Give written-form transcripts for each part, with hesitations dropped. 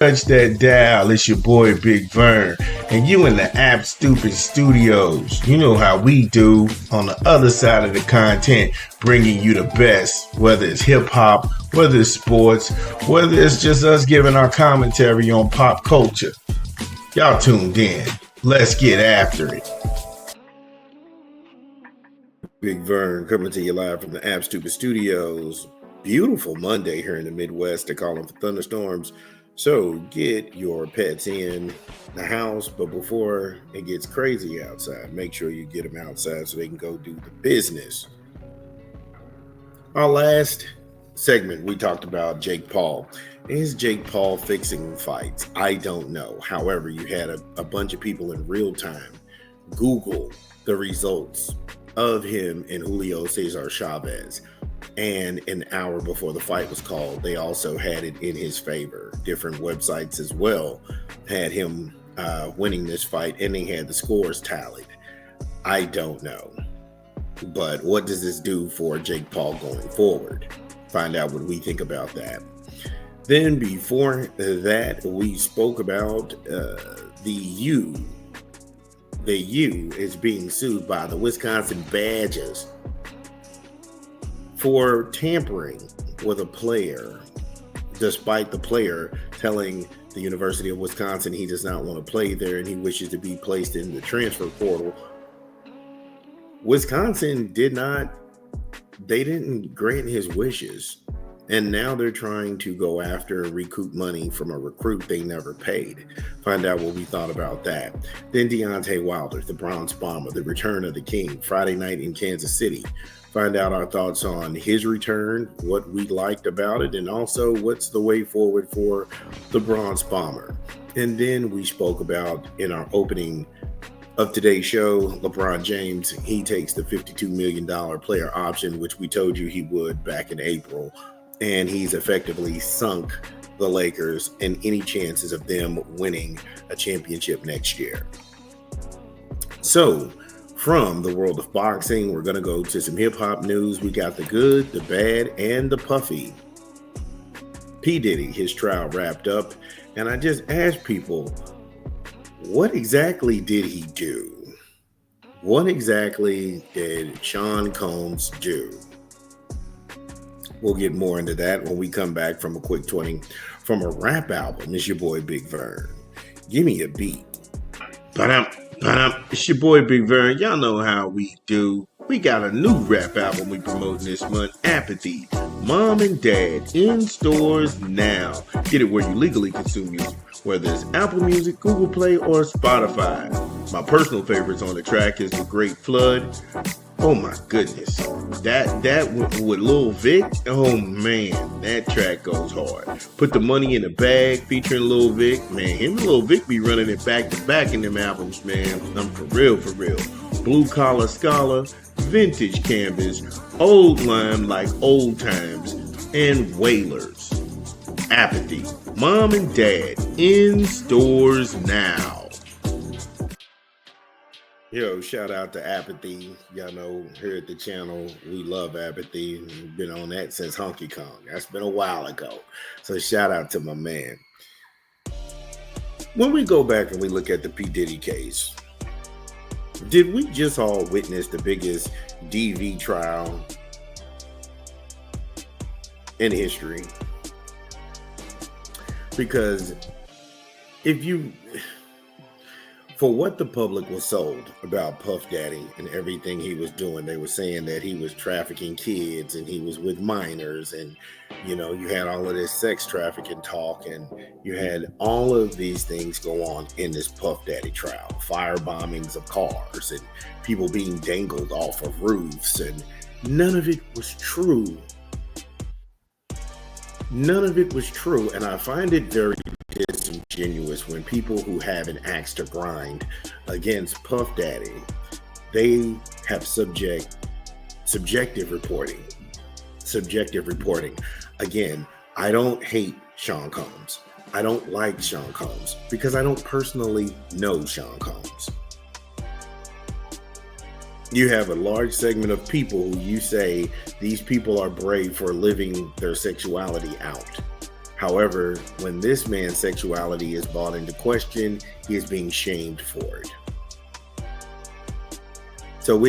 Touch that dial, it's your boy Big Vern, and you in the App Stupid Studios. You know how we do on the other side of the content, bringing you the best, whether it's hip hop, whether it's sports, whether it's just us giving our commentary on pop culture. Y'all tuned in. Let's get after it. Big Vern coming to you live from the App Stupid Studios. Beautiful Monday here in the Midwest. They're calling for thunderstorms. So get your pets in the house, but before it gets crazy outside, make sure you get them outside so they can go do the business. Our last segment, we talked about Jake Paul. Is Jake Paul fixing fights? I don't know. However, you had a bunch of people in real time Google the results of him and Julio Cesar Chavez. And an hour before the fight was called, they also had it in his favor. Different websites as well had him winning this fight, and they had the scores tallied. I don't know. But what does this do for Jake Paul going forward? Find out what we think about that. Then before that, we spoke about the U. The U is being sued by the Wisconsin Badgers for tampering with a player, despite the player telling the University of Wisconsin he does not want to play there and he wishes to be placed in the transfer portal. Wisconsin didn't grant his wishes, and now they're trying to go after and recoup money from a recruit they never paid. Find out what we thought about that. Then Deontay Wilder, the Bronze Bomber, the return of the King, Friday night in Kansas City. Find out our thoughts on his return, what we liked about it, and also what's the way forward for the Bronze Bomber. And then we spoke about, in our opening of today's show, LeBron James, he takes the $52 million player option, which we told you he would back in April, and he's effectively sunk the Lakers and any chances of them winning a championship next year. So, from the world of boxing, we're going to go to some hip-hop news. We got the good, the bad, and the Puffy. P. Diddy, his trial wrapped up, and I just asked people, what exactly did he do? What exactly did Sean Combs do? We'll get more into that when we come back from a quick 20 from a rap album. It's your boy Big Vern. Give me a beat. It's your boy Big Vern. Y'all know how we do. We got a new rap album we promoting this month, Apathy. Mom and Dad in stores now. Get it where you legally consume music, whether it's Apple Music, Google Play, or Spotify. My personal favorites on the track is The Great Flood. Oh my goodness. That with Lil Vic, oh man, that track goes hard. Put the Money in the Bag featuring Lil Vic. Man, him and Lil Vic be running it back to back in them albums, man. I'm for real. Blue Collar Scholar, Vintage Canvas, Old Lime Like Old Times, and Wailers. Apathy. Mom and Dad in stores now. Yo, shout out to Apathy. Y'all know here at the channel, we love Apathy. We've been on that since Honky Kong. That's been a while ago. So shout out to my man. When we go back and we look at the P. Diddy case, did we just all witness the biggest DV trial in history? Because for what the public was sold about Puff Daddy and everything he was doing, they were saying that he was trafficking kids and he was with minors, and you had all of this sex trafficking talk, and you had all of these things go on in this Puff Daddy trial, fire bombings of cars and people being dangled off of roofs, and none of it was true. None of it was true, and I find it very disingenuous when people who have an axe to grind against Puff Daddy, they have subjective reporting. Again, I don't hate Sean Combs. I don't like Sean Combs because I don't personally know Sean Combs. You have a large segment of people who you say these people are brave for living their sexuality out. However, when this man's sexuality is brought into question, he is being shamed for it. So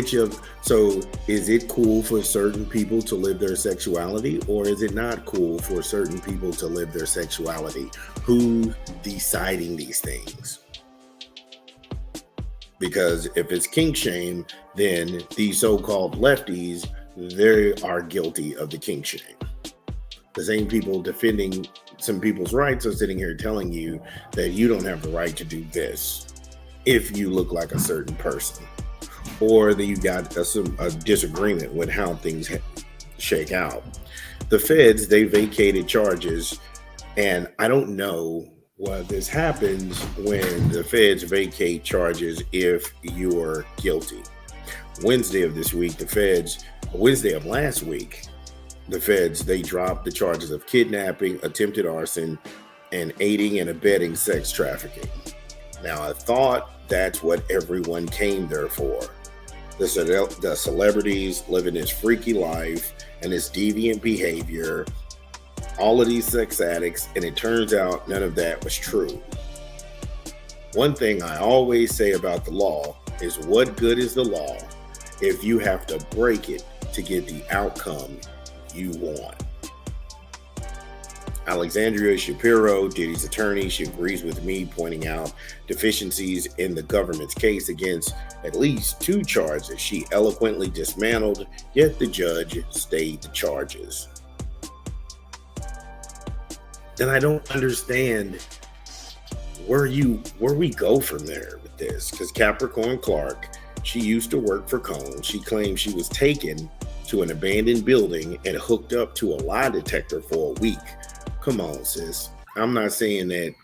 is it cool for certain people to live their sexuality, or is it not cool for certain people to live their sexuality? Who's deciding these things? Because if it's kink shame, then these so-called lefties, they are guilty of the kink shame. The same people defending some people's rights are sitting here telling you that you don't have the right to do this if you look like a certain person, or that you got a disagreement with how things shake out. The feds, they vacated charges, and I don't know what this happens when the feds vacate charges if you're guilty. Wednesday of last week, the feds, they dropped the charges of kidnapping, attempted arson, and aiding and abetting sex trafficking. Now, I thought that's what everyone came there for. The celebrities living this freaky life and this deviant behavior, all of these sex addicts, and it turns out none of that was true. One thing I always say about the law is, what good is the law if you have to break it to get the outcome you want? Alexandria Shapiro, Diddy's attorney, she agrees with me, pointing out deficiencies in the government's case against at least 2 charges she eloquently dismantled, yet the judge stayed the charges. Then I don't understand where we go from there with this, because Capricorn Clark, she used to work for Cone. She claimed she was taken to an abandoned building and hooked up to a lie detector for a week. Come on, sis. I'm not saying that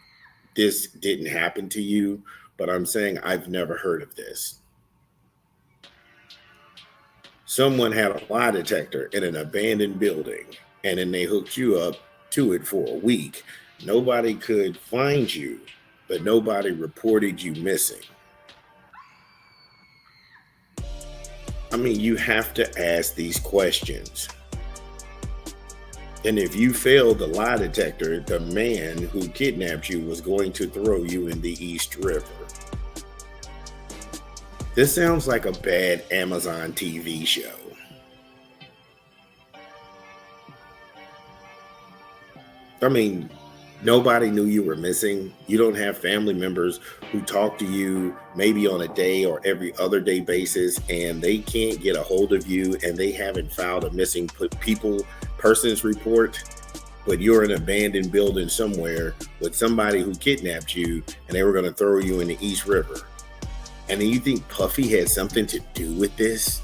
this didn't happen to you, but I'm saying I've never heard of this. Someone had a lie detector in an abandoned building, and then they hooked you up to it for a week. Nobody could find you, but nobody reported you missing. I mean, you have to ask these questions. And if you failed the lie detector, the man who kidnapped you was going to throw you in the East River. This sounds like a bad Amazon TV show. I mean, nobody knew you were missing. You don't have family members who talk to you maybe on a day or every other day basis, and they can't get a hold of you, and they haven't filed a missing persons report, but you're in an abandoned building somewhere with somebody who kidnapped you, and they were going to throw you in the East River. And then you think Puffy had something to do with this?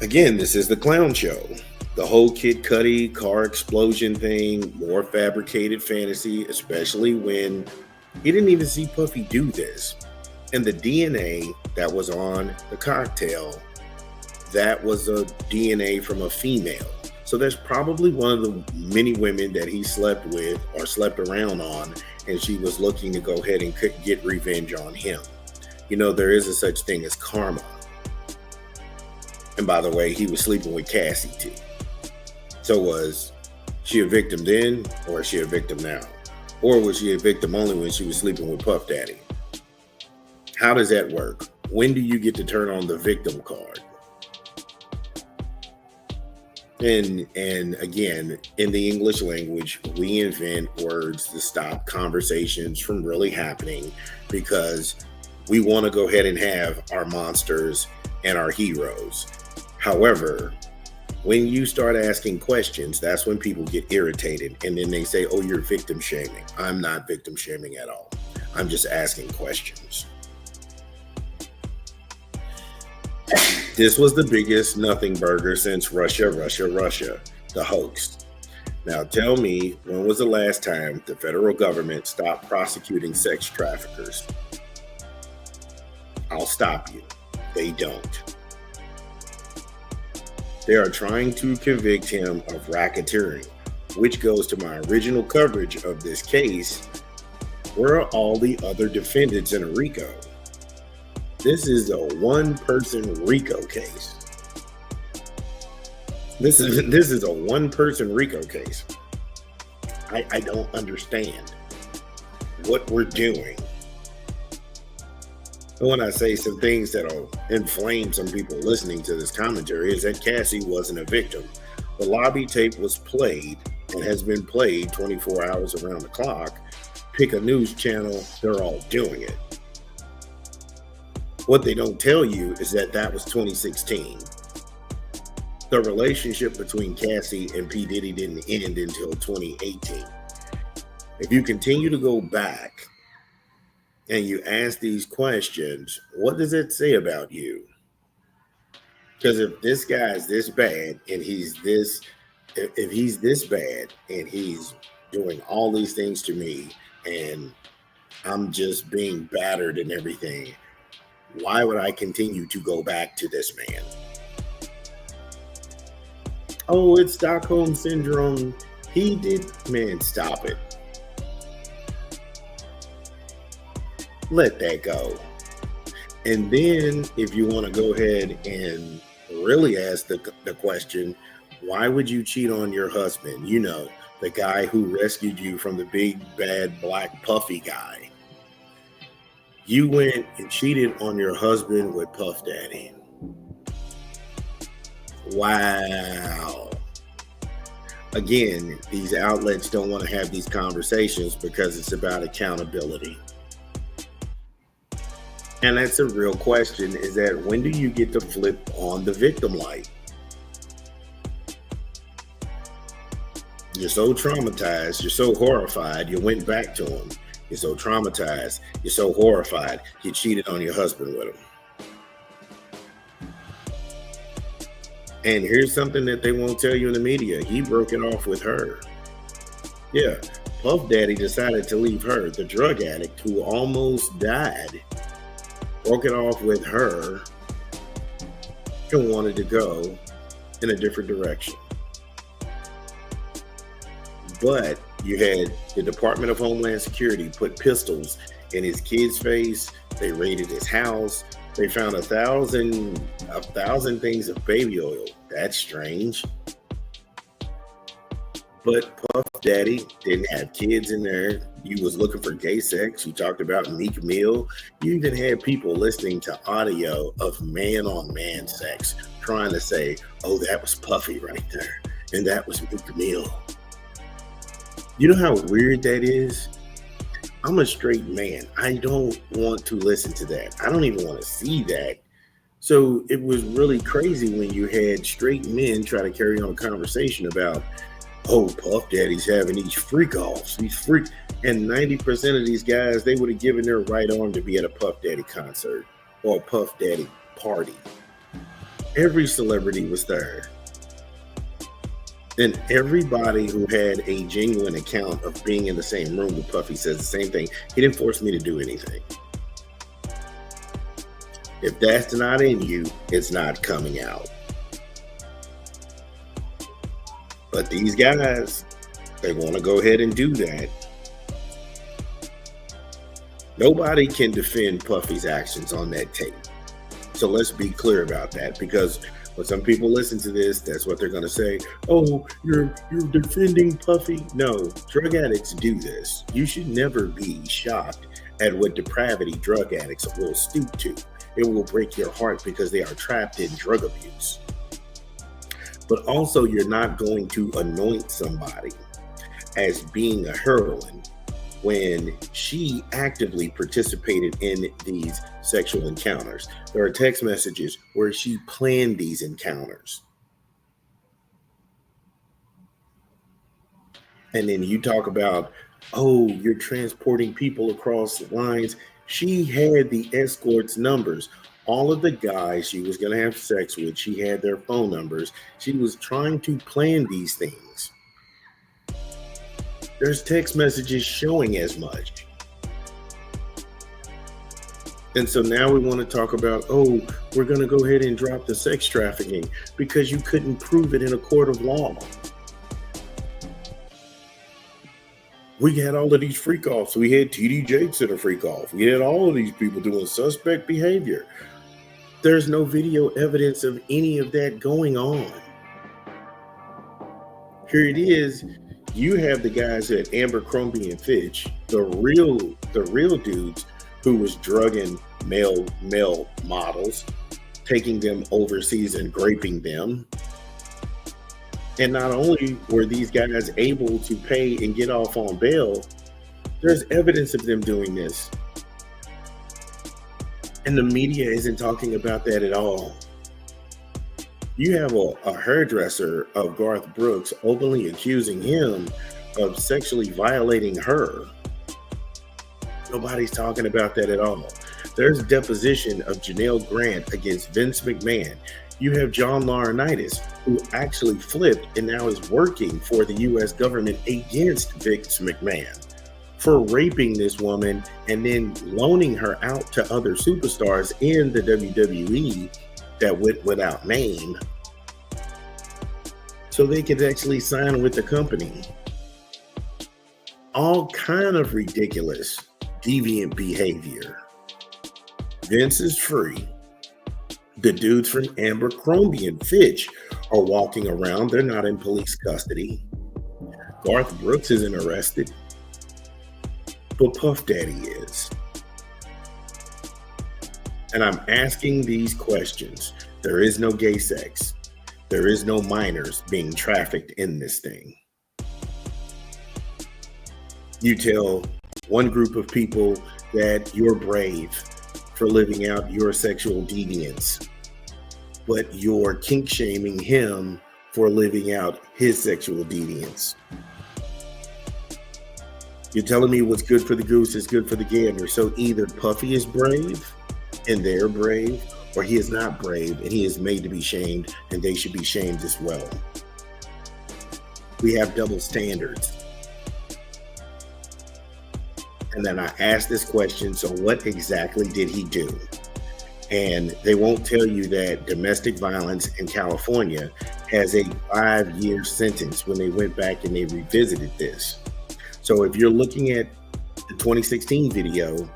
Again, this is the clown show. The whole Kid Cudi car explosion thing, more fabricated fantasy, especially when he didn't even see Puffy do this. And the DNA that was on the cocktail, that was a DNA from a female. So that's probably one of the many women that he slept with or slept around on, and she was looking to go ahead and get revenge on him. You know, there is a such thing as karma. And by the way, he was sleeping with Cassie too. So was she a victim then, or is she a victim now? Or was she a victim only when she was sleeping with Puff Daddy? How does that work? When do you get to turn on the victim card? And again, in the English language, we invent words to stop conversations from really happening because we want to go ahead and have our monsters and our heroes. However, when you start asking questions, that's when people get irritated, and then they say, oh, you're victim shaming. I'm not victim shaming at all. I'm just asking questions. This was the biggest nothing burger since Russia, the hoax. Now tell me, when was the last time the federal government stopped prosecuting sex traffickers? I'll stop you. They don't. They are trying to convict him of racketeering, which goes to my original coverage of this case. Where are all the other defendants in a RICO? This is a one-person RICO case. This is a one-person RICO case. I don't understand what we're doing. And when I say some things that'll inflame some people listening to this commentary, is that Cassie wasn't a victim. The lobby tape was played and has been played 24 hours around the clock. Pick a news channel, they're all doing it. What they don't tell you is that that was 2016. The relationship between Cassie and P. Diddy didn't end until 2018. If you continue to go back and you ask these questions, what does it say about you? Because if this guy is this bad and if he's this bad and he's doing all these things to me and I'm just being battered and everything, why would I continue to go back to this man? Oh, it's Stockholm Syndrome. Man, stop it. Let that go. And then if you want to go ahead and really ask the question, why would you cheat on your husband? You know, the guy who rescued you from the big bad black Puffy guy. You went and cheated on your husband with Puff Daddy. Wow. Again, these outlets don't want to have these conversations because it's about accountability. And that's a real question, is that when do you get to flip on the victim light? You're so traumatized, you're so horrified, you went back to him. You're so traumatized, you're so horrified, you cheated on your husband with him. And here's something that they won't tell you in the media. He broke it off with her. Yeah, Puff Daddy decided to leave her, the drug addict who almost died, broke it off with her and wanted to go in a different direction. But you had the Department of Homeland Security put pistols in his kid's face. They raided his house. They found 1,000 things of baby oil. That's strange. But Puff Daddy didn't have kids in there. You was looking for gay sex. You talked about Meek Mill. You even had people listening to audio of man-on-man sex, trying to say, oh, that was Puffy right there. And that was Meek Mill. You know how weird that is? I'm a straight man. I don't want to listen to that. I don't even want to see that. So it was really crazy when you had straight men try to carry on a conversation about, oh, Puff Daddy's having these freak-offs, and 90% of these guys, they would have given their right arm to be at a Puff Daddy concert or a Puff Daddy party. Every celebrity was there. And everybody who had a genuine account of being in the same room with Puffy says the same thing. He didn't force me to do anything. If that's not in you, it's not coming out. But these guys, they want to go ahead and do that. Nobody can defend Puffy's actions on that tape. So let's be clear about that, because when some people listen to this, that's what they're going to say. Oh, you're defending Puffy. No, drug addicts do this. You should never be shocked at what depravity drug addicts will stoop to. It will break your heart because they are trapped in drug abuse. But also, you're not going to anoint somebody as being a heroine when she actively participated in these sexual encounters. There are text messages where she planned these encounters. And then you talk about, oh, you're transporting people across lines. She had the escorts' numbers. All of the guys she was going to have sex with, she had their phone numbers. She was trying to plan these things. There's text messages showing as much. And so now we want to talk about, oh, we're going to go ahead and drop the sex trafficking because you couldn't prove it in a court of law. We had all of these freak-offs. We had TD Jakes at a freak-off. We had all of these people doing suspect behavior. There's no video evidence of any of that going on. Here it is. You have the guys at Abercrombie and Fitch, the real dudes who was drugging male models, taking them overseas and raping them. And not only were these guys able to pay and get off on bail, there's evidence of them doing this. And the media isn't talking about that at all. You have a hairdresser of Garth Brooks openly accusing him of sexually violating her. Nobody's talking about that at all. There's a deposition of Janelle Grant against Vince McMahon. You have John Laurinaitis, who actually flipped and now is working for the U.S. government against Vince McMahon for raping this woman and then loaning her out to other superstars in the WWE that went without name so they could actually sign with the company. All kind of ridiculous, deviant behavior. Vince is free. The dudes from Abercrombie and Fitch are walking around. They're not in police custody. Garth Brooks isn't arrested, but Puff Daddy is. And I'm asking these questions. There is no gay sex. There is no minors being trafficked in this thing. You tell one group of people that you're brave for living out your sexual deviance, but you're kink shaming him for living out his sexual deviance. You're telling me what's good for the goose is good for the gander. So either Puffy is brave and they're brave, or he is not brave and he is made to be shamed and they should be shamed as well. We have double standards. And then I asked this question, so what exactly did he do? And they won't tell you that domestic violence in California has a 5-year sentence when they went back and they revisited this. So if you're looking at the 2016 video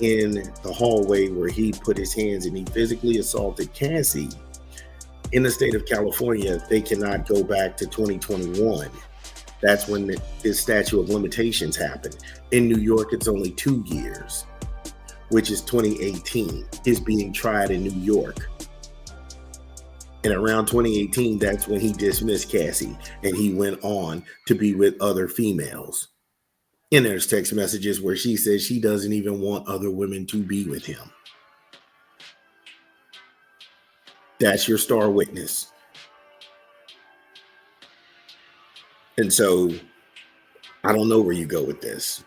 in the hallway where he put his hands and he physically assaulted Cassie, in the state of California, they cannot go back to 2021. That's when this statute of limitations happened. In New York, it's only 2 years, which is 2018. He's being tried in New York. And around 2018, that's when he dismissed Cassie and he went on to be with other females. And there's text messages where she says she doesn't even want other women to be with him. That's your star witness. And so I don't know where you go with this,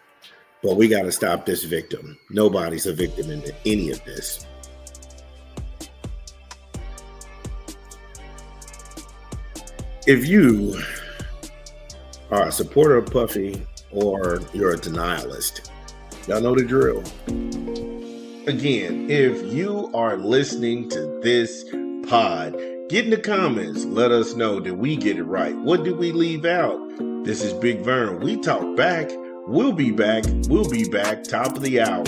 but we got to stop this victim. Nobody's a victim in any of this. If you are a supporter of Puffy or you're a denialist, y'all know the drill. Again, if you are listening to this pod, get in the comments. Let us know, did we get it right? What did we leave out? This is Big Vern. We talk back. We'll be back. Top of the hour.